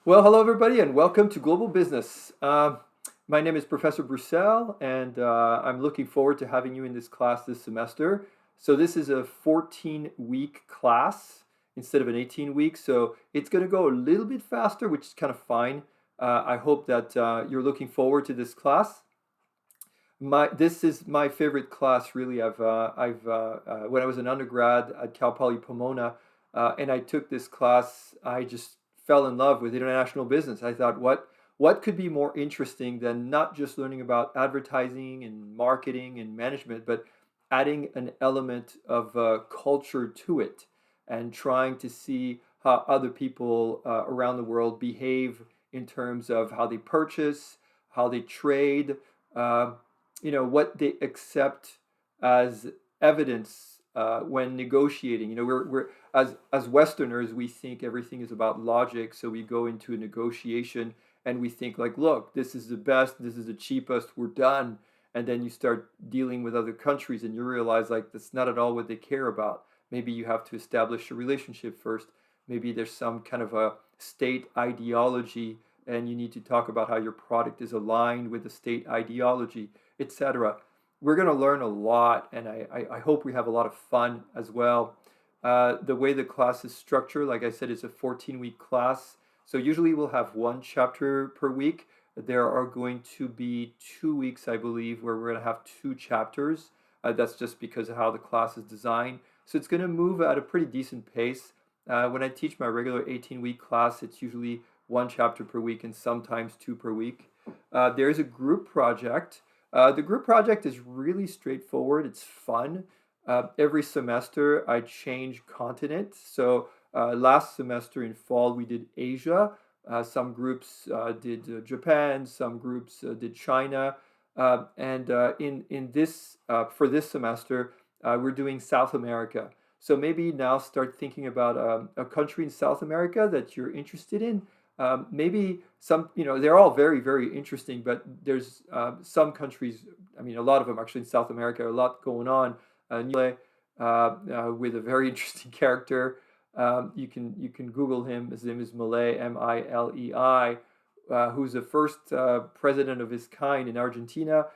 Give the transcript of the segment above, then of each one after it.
Well, hello everybody, and welcome to Global Business. My name is Professor Broussel, and I'm looking forward to having you in this class this semester. So this is a 14-week class instead of an 18-week, so it's going to go a little bit faster, which is kind of fine. I hope that you're looking forward to this class. This is my favorite class, really. When I was an undergrad at Cal Poly Pomona, and I took this class, I just fell in love with international business. I thought, what could be more interesting than not just learning about advertising and marketing and management, but adding an element of culture to it and trying to see how other people around the world behave in terms of how they purchase, how they trade. Uh, what they accept as evidence when negotiating. We're as Westerners, we think everything is about logic, so we go into a negotiation and we think like, look, this is the best, this is the cheapest, we're done. And then you start dealing with other countries and you realize like that's not at all what they care about. Maybe you have to establish a relationship first. Maybe there's some kind of a state ideology and you need to talk about how your product is aligned with the state ideology, etc. We're going to learn a lot, and I hope we have a lot of fun as well. The way the class is structured, like I said, it's a 14-week class. So usually we'll have one chapter per week. There are going to be 2 weeks, I believe, where we're going to have two chapters. That's just because of how the class is designed. So it's going to move at a pretty decent pace. When I teach my regular 18-week class, it's usually one chapter per week and sometimes two per week. There is a group project. The group project is really straightforward. It's fun. Every semester, I change continent. So last semester in fall, we did Asia. Some groups did Japan. Some groups did China. And in this for this semester, we're doing South America. So maybe now start thinking about a country in South America that you're interested in. Maybe some, they're all very, very interesting, but there's some countries, I mean, a lot of them actually in South America, a lot going on. Chile, with a very interesting character. You can Google him. His name is Milei, Milei, who's the first president of his kind in Argentina.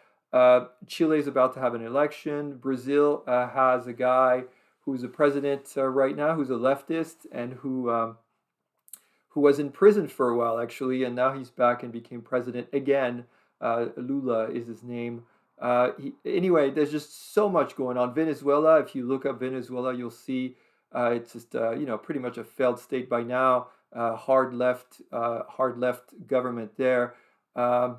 Chile is about to have an election. Brazil has a guy who's a president right now, who's a leftist and who was in prison for a while actually, and now he's back and became president again. Lula is his name. Anyway, there's just so much going on. Venezuela, if you look up Venezuela, you'll see it's just pretty much a failed state by now. Hard left government there. Um,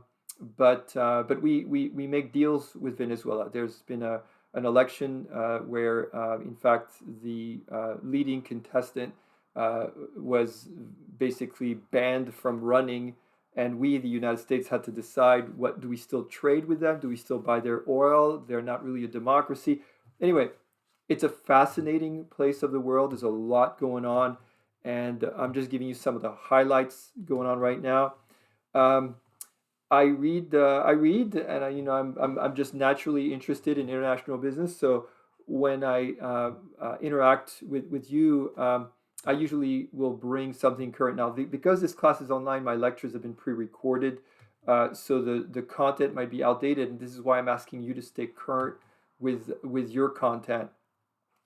but we make deals with Venezuela. There's been an election where, in fact, the leading contestant was basically banned from running, and we, the United States, had to decide what do we still trade with them? Do we still buy their oil? They're not really a democracy. Anyway, it's a fascinating place of the world. There's a lot going on, and I'm just giving you some of the highlights going on right now. Um, and I'm just naturally interested in international business. So when I interact with you, I usually will bring something current. Now, because this class is online, my lectures have been pre-recorded, so the content might be outdated, and this is why I'm asking you to stay current with your content.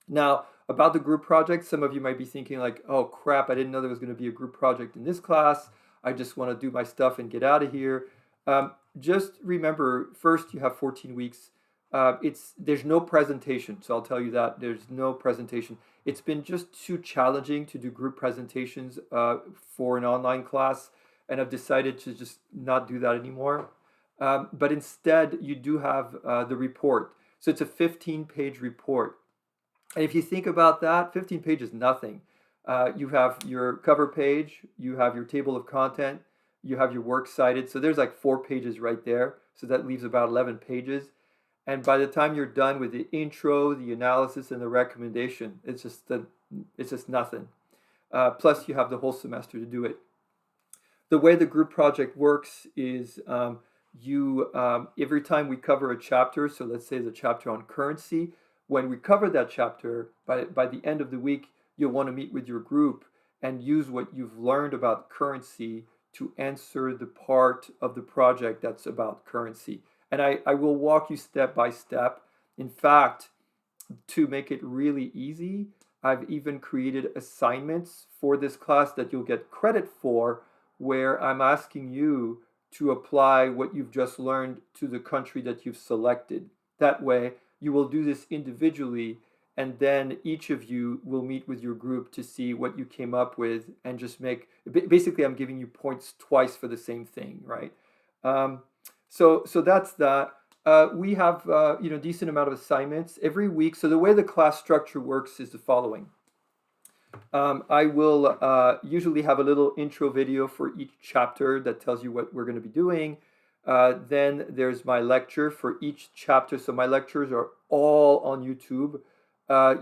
Now, about the group project, some of you might be thinking like, "Oh crap, I didn't know there was going to be a group project in this class. I just want to do my stuff and get out of here." Just remember, first you have 14 weeks. There's no presentation, so I'll tell you that there's no presentation. It's been just too challenging to do group presentations for an online class, and I've decided to just not do that anymore. But instead, you do have the report. So it's a 15-page report. And if you think about that, 15 pages is nothing. You have your cover page, you have your table of content, you have your works cited. So there's like 4 pages right there. So that leaves about 11 pages. And by the time you're done with the intro, the analysis, and the recommendation, it's just nothing. Plus, you have the whole semester to do it. The way the group project works is you every time we cover a chapter, so let's say the chapter on currency, when we cover that chapter, by the end of the week, you'll want to meet with your group and use what you've learned about currency to answer the part of the project that's about currency. And I will walk you step by step. In fact, to make it really easy, I've even created assignments for this class that you'll get credit for, where I'm asking you to apply what you've just learned to the country that you've selected. That way, you will do this individually, and then each of you will meet with your group to see what you came up with and just make, basically, I'm giving you points twice for the same thing, right? Um, so that's that. We have decent amount of assignments every week. So the way the class structure works is the following. I will usually have a little intro video for each chapter that tells you what we're going to be doing. Then there's my lecture for each chapter. So my lectures are all on YouTube.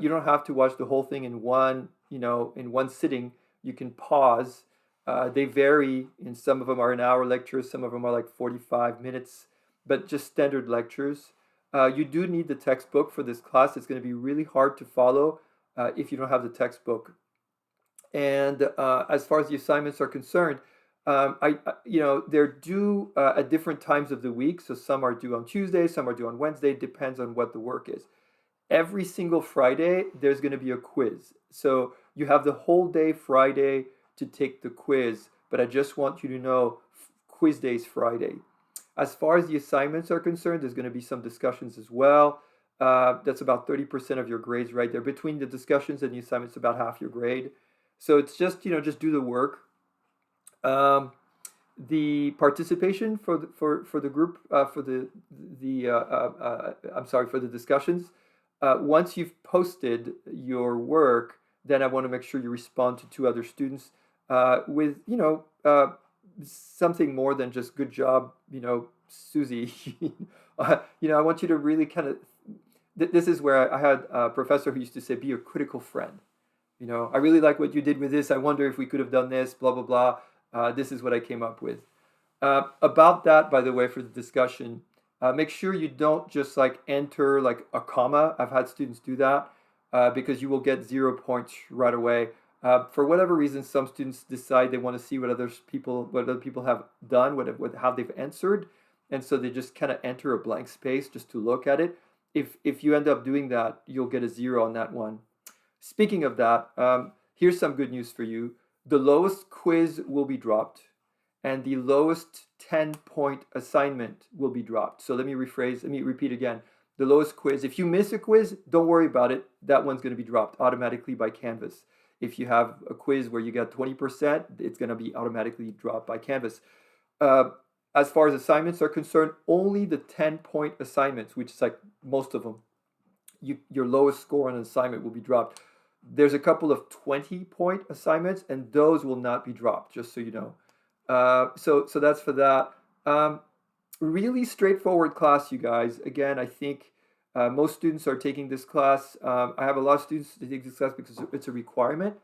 You don't have to watch the whole thing in one sitting. You can pause. They vary. And some of them are an hour lectures. Some of them are like 45 minutes, but just standard lectures. You do need the textbook for this class. It's going to be really hard to follow if you don't have the textbook. And as far as the assignments are concerned, they're due at different times of the week. So some are due on Tuesday, some are due on Wednesday. Depends on what the work is. Every single Friday, there's going to be a quiz. So you have the whole day Friday to take the quiz. But I just want you to know, quiz day is Friday. As far as the assignments are concerned, there's going to be some discussions as well. That's about 30% of your grades right there. Between the discussions and the assignments, about half your grade. So it's just do the work. Um, the participation for the group for the I'm sorry, for the discussions. Once you've posted your work, then I want to make sure you respond to two other students with something more than just good job, Susie. I want you to really kind of. This is where I had a professor who used to say, "Be a critical friend." I really like what you did with this. I wonder if we could have done this, blah, blah, blah. This is what I came up with. About that, by the way, for the discussion, make sure you don't just like enter like a comma. I've had students do that because you will get 0 points right away. For whatever reason, some students decide they want to see what other people have done, how they've answered, and so they just kind of enter a blank space just to look at it. If you end up doing that, you'll get a 0 on that one. Speaking of that, here's some good news for you. The lowest quiz will be dropped, and the lowest 10-point assignment will be dropped. So let me repeat again. The lowest quiz, if you miss a quiz, don't worry about it. That one's going to be dropped automatically by Canvas. If you have a quiz where you got 20%, it's going to be automatically dropped by Canvas. As far as assignments are concerned, only the 10-point assignments, which is like most of them, your lowest score on an assignment will be dropped. There's a couple of 20-point assignments, and those will not be dropped, just so you know. So that's for that. Really straightforward class, you guys. Again, I think most students are taking this class. I have a lot of students that take this class because it's a requirement.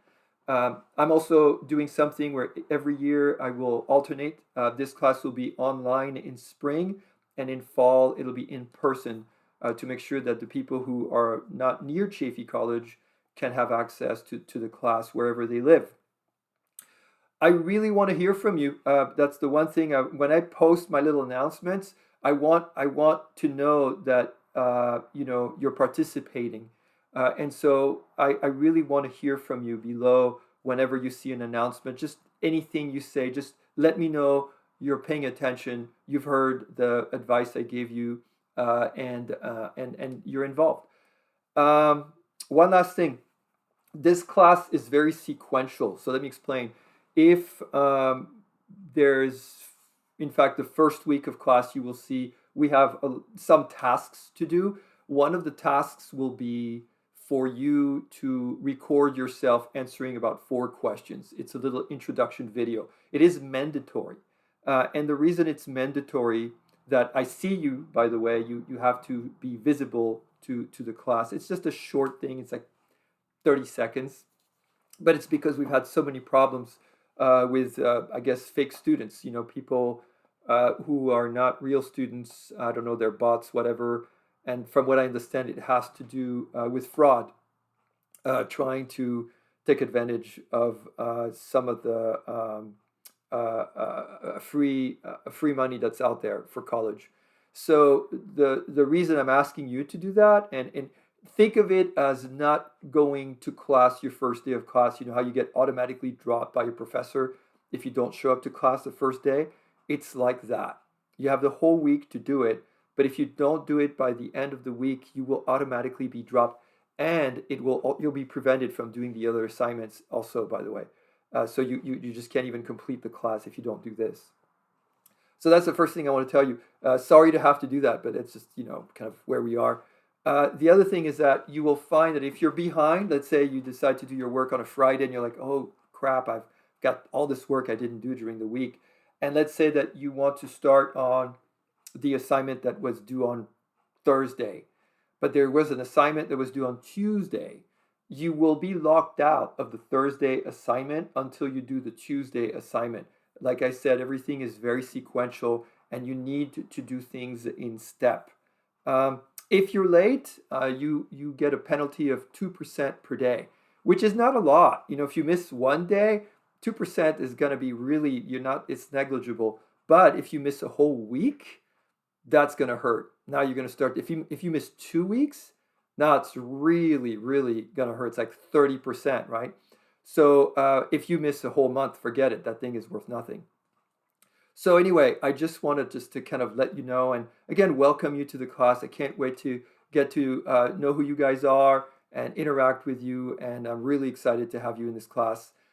I'm also doing something where every year I will alternate. This class will be online in spring, and in fall it'll be in person to make sure that the people who are not near Chaffey College can have access to the class wherever they live. I really want to hear from you. That's the one thing. When I post my little announcements, I want to know that you're participating, and so I really want to hear from you below whenever you see an announcement. Just anything you say, just let me know you're paying attention. You've heard the advice I gave you, and you're involved. One last thing. This class is very sequential. So let me explain. If there's, in fact, the first week of class, you will see we have some tasks to do. One of the tasks will be for you to record yourself answering about 4 questions. It's a little introduction video. It is mandatory. And the reason it's mandatory, that I see you, by the way, you have to be visible to the class. It's just a short thing. It's like 30 seconds. But it's because we've had so many problems with, I guess, fake students, people who are not real students. I don't know, they're bots, whatever. And from what I understand, it has to do with fraud, trying to take advantage of some of the free money that's out there for college. So the reason I'm asking you to do that, and think of it as not going to class your first day of class. You know how you get automatically dropped by your professor if you don't show up to class the first day? It's like that. You have the whole week to do it, but if you don't do it by the end of the week, you will automatically be dropped, and you'll be prevented from doing the other assignments also, by the way. So you just can't even complete the class if you don't do this. So that's the first thing I want to tell you. Sorry to have to do that, but it's just, kind of where we are. The other thing is that you will find that if you're behind, let's say you decide to do your work on a Friday and you're like, oh crap, I've got all this work I didn't do during the week. And let's say that you want to start on the assignment that was due on Thursday, but there was an assignment that was due on Tuesday. You will be locked out of the Thursday assignment until you do the Tuesday assignment. Like I said, everything is very sequential and you need to do things in step. If you're late, you get a penalty of 2% per day, which is not a lot. If you miss one day, 2% is going to be really, it's negligible. But if you miss a whole week, that's going to hurt. Now you're going to start, if you miss 2 weeks, now it's really, really going to hurt. It's like 30%, right? So if you miss a whole month, forget it. That thing is worth nothing. So anyway, I just wanted to kind of let you know, and again, welcome you to the class. I can't wait to get to know who you guys are and interact with you, and I'm really excited to have you in this class.